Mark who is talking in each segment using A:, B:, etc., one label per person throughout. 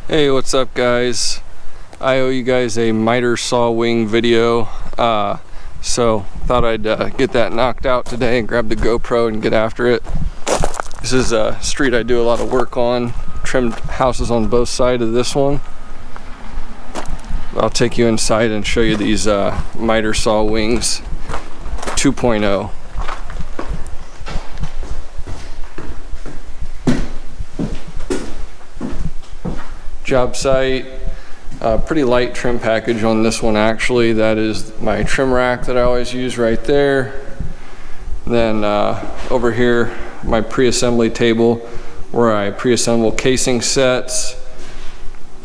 A: Hey, what's up guys? I owe you guys a miter saw wing video, so thought I'd get that knocked out today and grab the GoPro and get after it. This is a street I do a lot of work on, trimmed houses on both sides of this one. I'll take you inside and show you these miter saw wings 2.0. Job site, pretty light trim package on this one actually. That is my trim rack that I always use right there. Then over here, my pre-assembly table where I pre-assemble casing sets,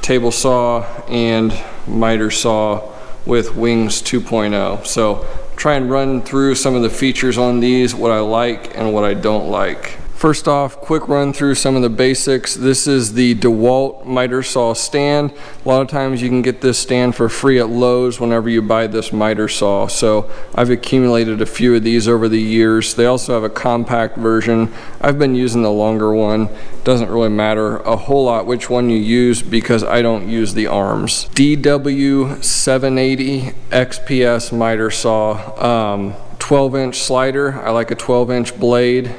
A: table saw, and miter saw with wings 2.0. So try and run through some of the features on these, what I like and what I don't like. First off, quick run through some of the basics. This is the DeWalt miter saw stand. A lot of times you can get this stand for free at Lowe's whenever you buy this miter saw. So I've accumulated a few of these over the years. They also have a compact version. I've been using the longer one. Doesn't really matter a whole lot which one you use because I don't use the arms. DW780 XPS miter saw, 12-inch slider. I like a 12-inch blade.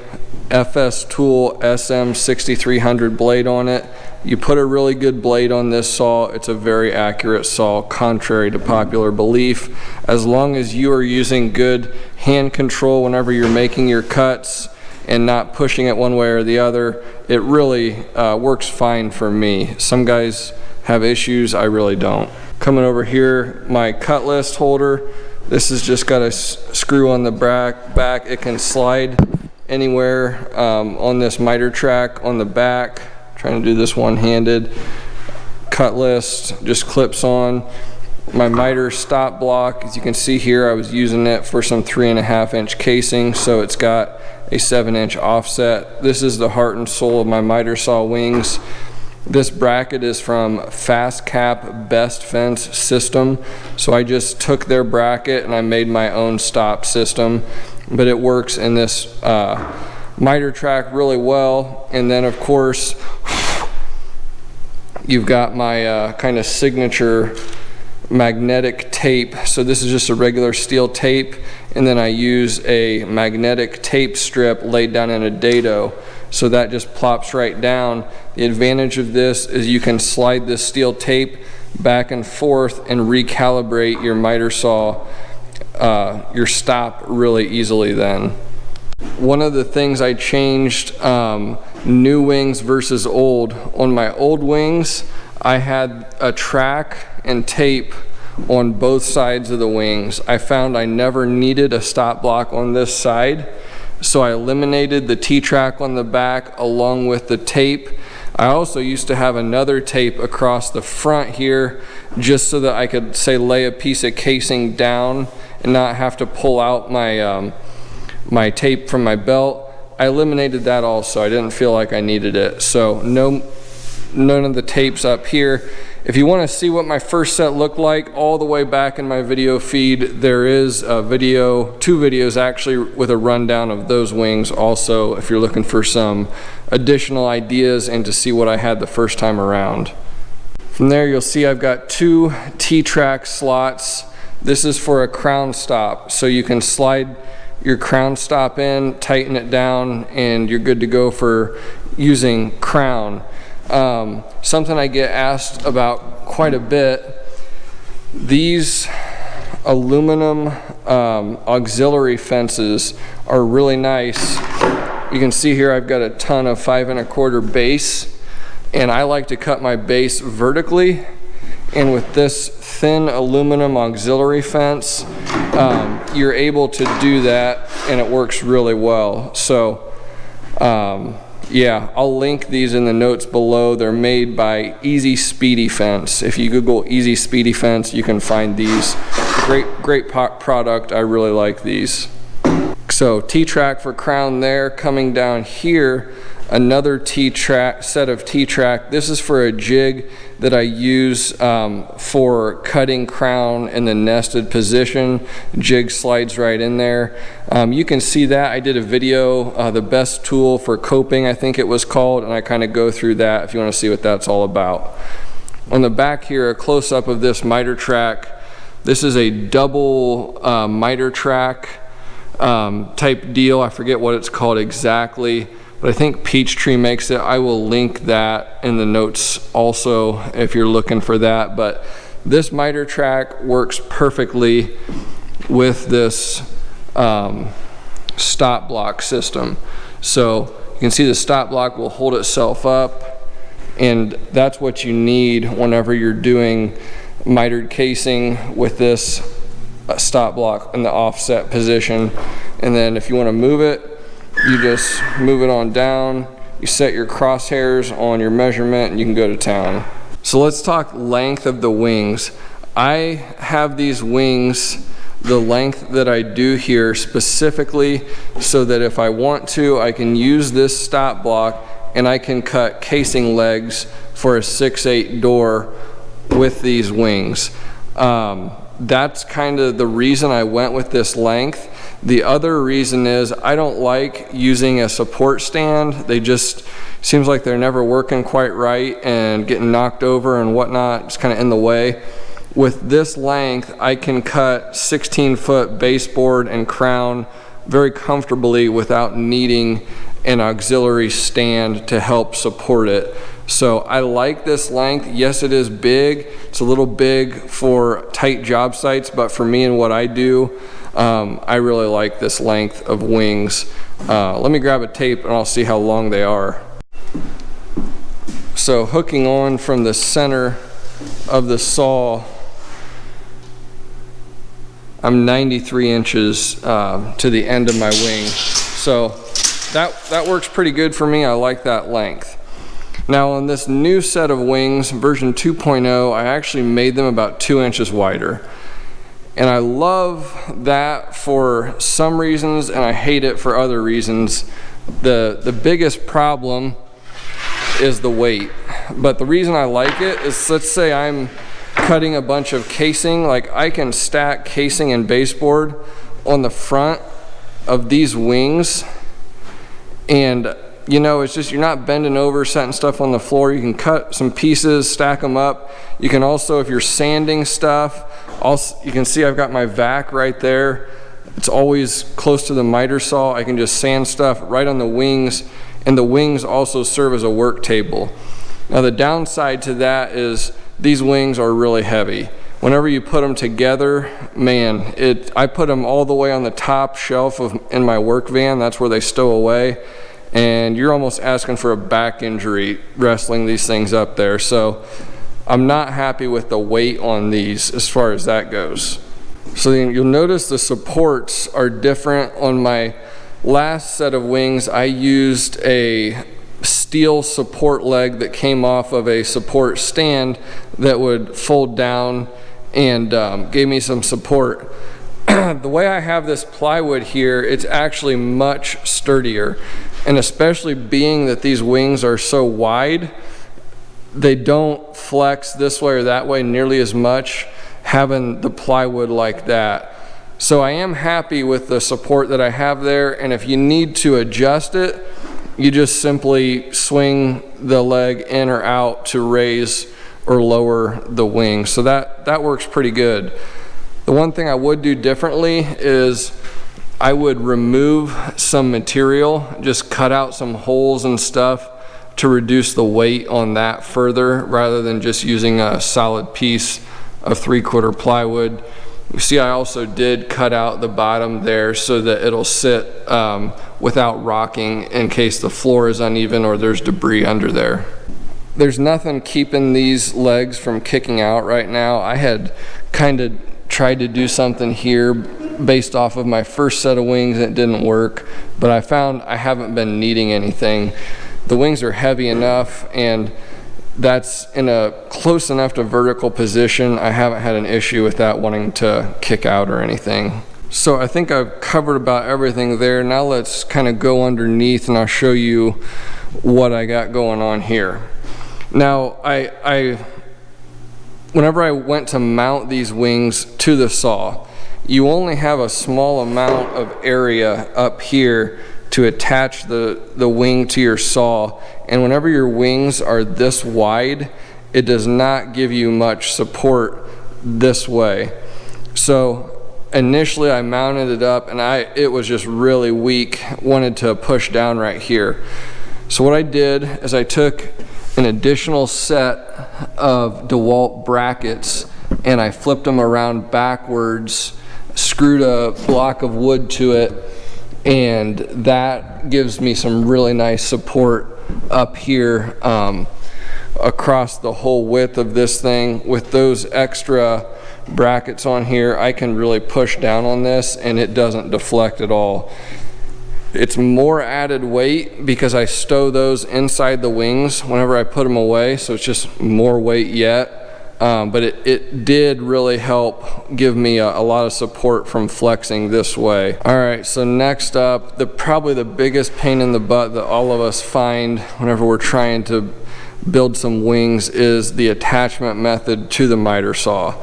A: FS Tool SM6300 blade on it. You put a really good blade on this saw, it's a very accurate saw, contrary to popular belief. As long as you are using good hand control whenever you're making your cuts and not pushing it one way or the other, it really works fine for me. Some guys have issues, I really don't. Coming over here, my cut list holder. This has just got a screw on the back. It can slide anywhere on this miter track on the back. Trying to do this one-handed. Cut list just clips on. My miter stop block, as you can see here, I was using it for some 3.5-inch casing, so it's got a 7-inch offset. This is the heart and soul of my miter saw wings. This bracket is from Fast Cap Best Fence System, so I just took their bracket and I made my own stop system, but it works in this miter track really well. And then of course you've got my kind of signature magnetic tape. So this is just a regular steel tape, and then I use a magnetic tape strip laid down in a dado, so that just plops right down. The advantage of this is you can slide this steel tape back and forth and recalibrate your miter saw, your stop really easily then. One of the things I changed, new wings versus old. On my old wings, I had a track and tape on both sides of the wings. I found I never needed a stop block on this side, so I eliminated the T-track on the back along with the tape. I also used to have another tape across the front here just so that I could, say, lay a piece of casing down and not have to pull out my my tape from my belt. I eliminated that also. I didn't feel like I needed it. So none of the tapes up here. If you want to see what my first set looked like, all the way back in my video feed, there is a video, 2 videos actually, with a rundown of those wings also, if you're looking for some additional ideas and to see what I had the first time around. From there you'll see I've got 2 T-track slots. This is for a crown stop, so you can slide your crown stop in, tighten it down, and you're good to go for using crown. Something I get asked about quite a bit, these aluminum auxiliary fences are really nice. You can see here I've got a ton of 5 1/4 base, and I like to cut my base vertically, and with this thin aluminum auxiliary fence, you're able to do that and it works really well. So yeah, I'll link these in the notes below. They're made by Easy Speedy Fence. If you Google Easy Speedy Fence, you can find these. Great product. I really like these. So T-track for crown there. Coming down here, another T-track, set of T-track. This is for a jig that I use for cutting crown in the nested position. Jig slides right in there. You can see that. I did a video, the best tool for coping, I think it was called, and I kind of go through that if you want to see what that's all about. On the back here, a close-up of this miter track. This is a double miter track type deal. I forget what it's called exactly, but I think Peachtree makes it. I will link that in the notes also if you're looking for that. But this miter track works perfectly with this stop block system. So you can see the stop block will hold itself up, and that's what you need whenever you're doing mitered casing with this stop block in the offset position. And then if you want to move it, you just move it on down, you set your crosshairs on your measurement, and you can go to town. So let's talk length of the wings. I have these wings the length that I do here specifically so that if I want to, I can use this stop block and I can cut casing legs for a 6/8 door with these wings. That's kind of the reason I went with this length. The other reason is I don't like using a support stand. They just seems like they're never working quite right and getting knocked over and whatnot, just kind of in the way. With this length, I can cut 16-foot baseboard and crown very comfortably without needing an auxiliary stand to help support it. So I like this length. Yes, it is big. It's a little big for tight job sites, but for me and what I do, I really like this length of wings. Let me grab a tape and I'll see how long they are. So hooking on from the center of the saw, I'm 93 inches to the end of my wing. So that works pretty good for me. I like that length. Now on this new set of wings, version 2.0, I actually made them about 2 inches wider. And I love that for some reasons, and I hate it for other reasons. The biggest problem is the weight. But the reason I like it is, let's say I'm cutting a bunch of casing, like I can stack casing and baseboard on the front of these wings, and you know, it's just, you're not bending over, setting stuff on the floor. You can cut some pieces, stack them up. You can also, if you're sanding stuff, also, you can see I've got my vac right there. It's always close to the miter saw. I can just sand stuff right on the wings, and the wings also serve as a work table. Now the downside to that is these wings are really heavy. Whenever you put them together, man, I put them all the way on the top shelf in my work van. That's where they stow away. And you're almost asking for a back injury wrestling these things up there. So I'm not happy with the weight on these as far as that goes. So then you'll notice the supports are different. On my last set of wings, I used a steel support leg that came off of a support stand that would fold down and gave me some support. The way I have this plywood here, it's actually much sturdier. And especially being that these wings are so wide, they don't flex this way or that way nearly as much having the plywood like that. So I am happy with the support that I have there, and if you need to adjust it, you just simply swing the leg in or out to raise or lower the wing. So that works pretty good. The one thing I would do differently is I would remove some material, just cut out some holes and stuff to reduce the weight on that further rather than just using a solid piece of 3/4 plywood. You see I also did cut out the bottom there so that it'll sit without rocking in case the floor is uneven or there's debris under there. There's nothing keeping these legs from kicking out right now. I had kind of tried to do something here based off of my first set of wings and it didn't work, but I found I haven't been needing anything. The wings are heavy enough and that's in a close enough to vertical position. I haven't had an issue with that wanting to kick out or anything. So I think I've covered about everything there. Now let's kind of go underneath and I'll show you what I got going on here. Now whenever I went to mount these wings to the saw, you only have a small amount of area up here to attach the wing to your saw, and whenever your wings are this wide, it does not give you much support this way. So initially I mounted it up and it was just really weak, wanted to push down right here. So what I did is I took an additional set of DeWalt brackets and I flipped them around backwards, screwed a block of wood to it, and that gives me some really nice support up here across the whole width of this thing. With those extra brackets on here, I can really push down on this and it doesn't deflect at all. It's more added weight because I stow those inside the wings whenever I put them away, so it's just more weight yet. But it did really help give me a lot of support from flexing this way. All right, so next up, probably the biggest pain in the butt that all of us find whenever we're trying to build some wings is the attachment method to the miter saw.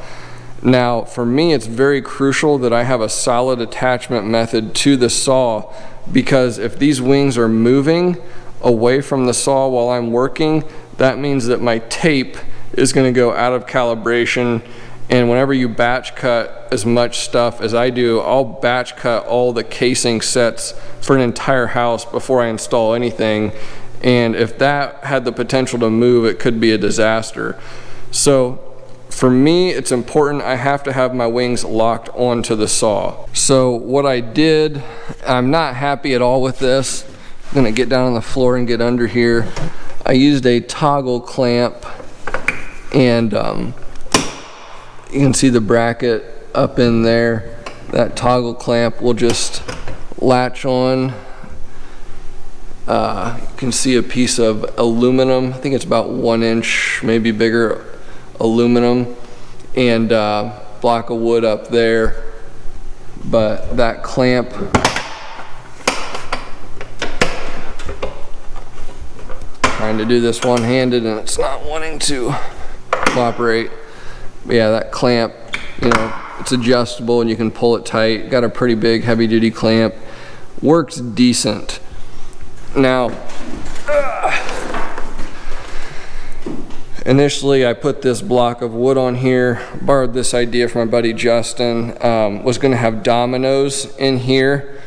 A: Now, for me, it's very crucial that I have a solid attachment method to the saw, because if these wings are moving away from the saw while I'm working, that means that my tape is going to go out of calibration. And whenever you batch cut as much stuff as I do, I'll batch cut all the casing sets for an entire house before I install anything. And if that had the potential to move, it could be a disaster. So for me, it's important I have to have my wings locked onto the saw. So what I did, I'm not happy at all with this. I'm gonna get down on the floor and get under here. I used a toggle clamp, and you can see the bracket up in there. That toggle clamp will just latch on. You can see a piece of aluminum. I think it's about 1 inch, maybe bigger, aluminum, and block of wood up there. But that clamp trying to do this one-handed and it's not wanting to cooperate. But yeah, that clamp, you know, it's adjustable and you can pull it tight. Got a pretty big heavy-duty clamp. Works decent. Now, initially I put this block of wood on here, borrowed this idea from my buddy Justin, was going to have dominoes in here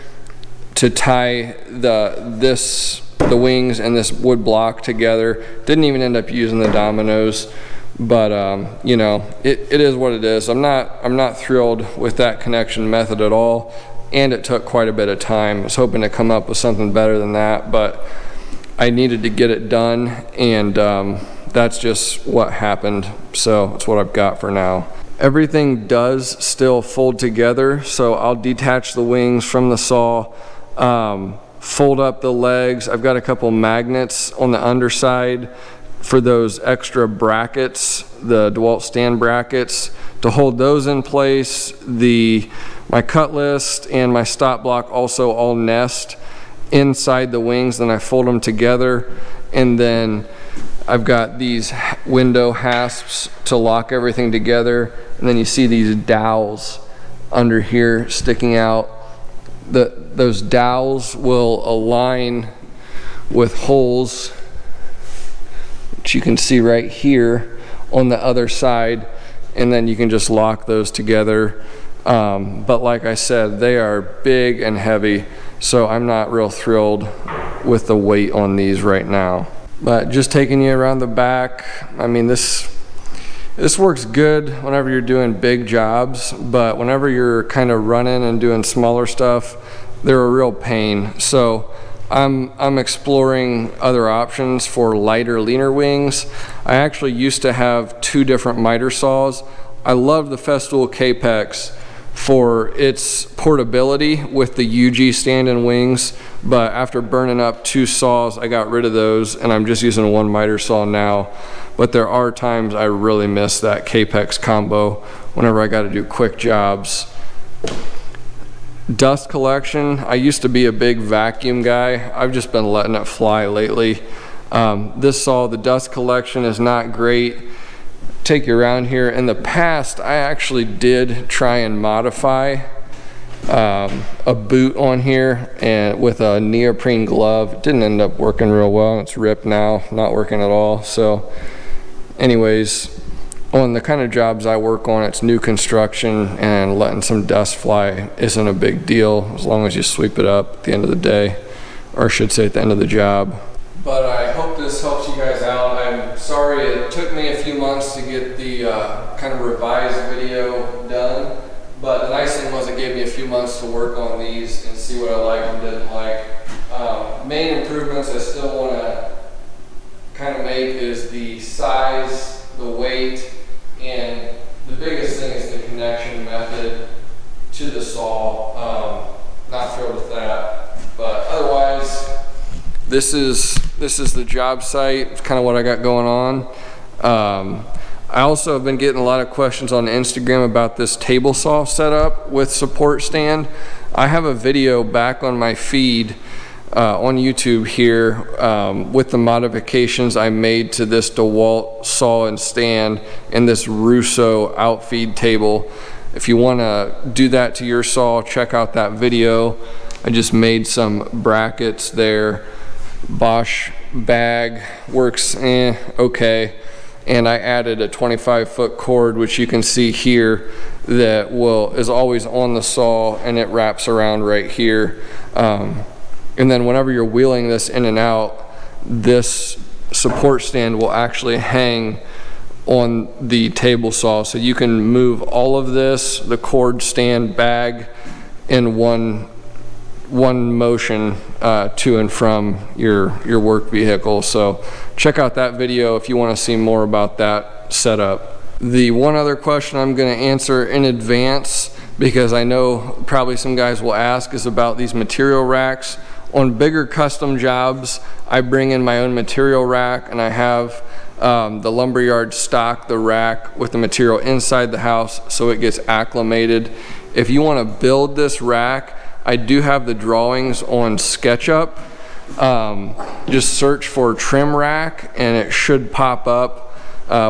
A: to tie the wings and this wood block together. Didn't even end up using the dominoes, but you know, it is what it is. I'm not thrilled with that connection method at all, and it took quite a bit of time. I was hoping to come up with something better than that, but I needed to get it done, and that's just what happened. So that's what I've got for now. Everything does still fold together, so I'll detach the wings from the saw, fold up the legs. I've got a couple magnets on the underside for those extra brackets, the DeWalt stand brackets, to hold those in place. My cut list and my stop block also all nest inside the wings, then I fold them together, and then I've got these window hasps to lock everything together, and then you see these dowels under here sticking out. Those dowels will align with holes, which you can see right here on the other side, and then you can just lock those together. But like I said, they are big and heavy, so I'm not real thrilled with the weight on these right now. But just taking you around the back, I mean, this works good whenever you're doing big jobs, but whenever you're kind of running and doing smaller stuff, they're a real pain. So I'm exploring other options for lighter, leaner wings. I actually used to have 2 different miter saws. I love the Festool Capex for its portability with the UG stand-in wings, but after burning up 2 saws, I got rid of those and I'm just using 1 miter saw now. But there are times I really miss that Capex combo whenever I got to do quick jobs. Dust collection, I used to be a big vacuum guy. I've just been letting it fly lately. This saw, the dust collection is not great. Take you around here. In the past, I actually did try and modify a boot on here and with a neoprene glove. It didn't end up working real well. It's ripped now, not working at all. So anyways, on the kind of jobs I work on, it's new construction, and letting some dust fly isn't a big deal as long as you sweep it up at the end of the day, or I should say at the end of the job. But I hope this helps you guys out. I'm sorry it took me a few months to get the kind of revised video done, but the nice thing was it gave me a few months to work on these and see what I liked and didn't like. Main improvements I still want to kind of make is the size, the weight, and the biggest thing is the connection method to the saw. Not thrilled with that, but otherwise, this is the job site. It's kind of what I got going on. I also have been getting a lot of questions on Instagram about this table saw setup with support stand. I have a video back on my feed on YouTube here with the modifications I made to this DeWalt saw and stand and this Russo outfeed table. If you want to do that to your saw, check out that video. I just made some brackets there. Bosch bag works okay, and I added a 25-foot cord, which you can see here, that is always on the saw, and it wraps around right here. And then whenever you're wheeling this in and out, this support stand will actually hang on the table saw, so you can move all of this, the cord, stand, bag, in one motion to and from your work vehicle. So check out that video if you want to see more about that setup. The one other question I'm going to answer in advance, because I know probably some guys will ask, is about these material racks. On bigger custom jobs, I bring in my own material rack, and I have the lumberyard stock the rack with the material inside the house so it gets acclimated. If you want to build this rack, I do have the drawings on SketchUp. Just search for trim rack and it should pop up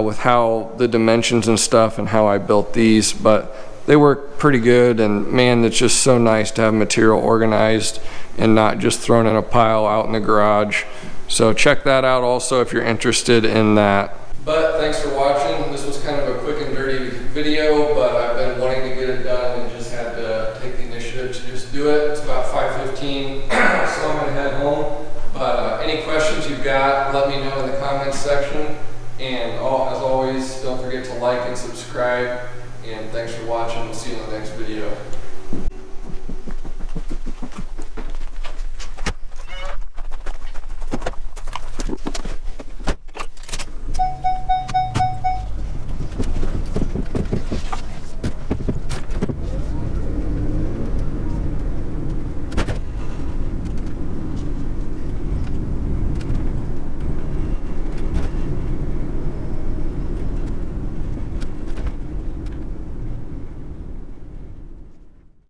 A: with how the dimensions and stuff and how I built these, but they work pretty good, and man, it's just so nice to have material organized and not just thrown in a pile out in the garage. So check that out also if you're interested in that. But thanks for watching. This was kind of a quick and dirty video, but I've been wanting to get it done and just had to take the initiative to just do it. It's about 5:15, so I'm gonna head home. But any questions you've got, let me know in the comments section. And as always, don't forget to like and subscribe. And thanks for watching. We'll see you in the next video.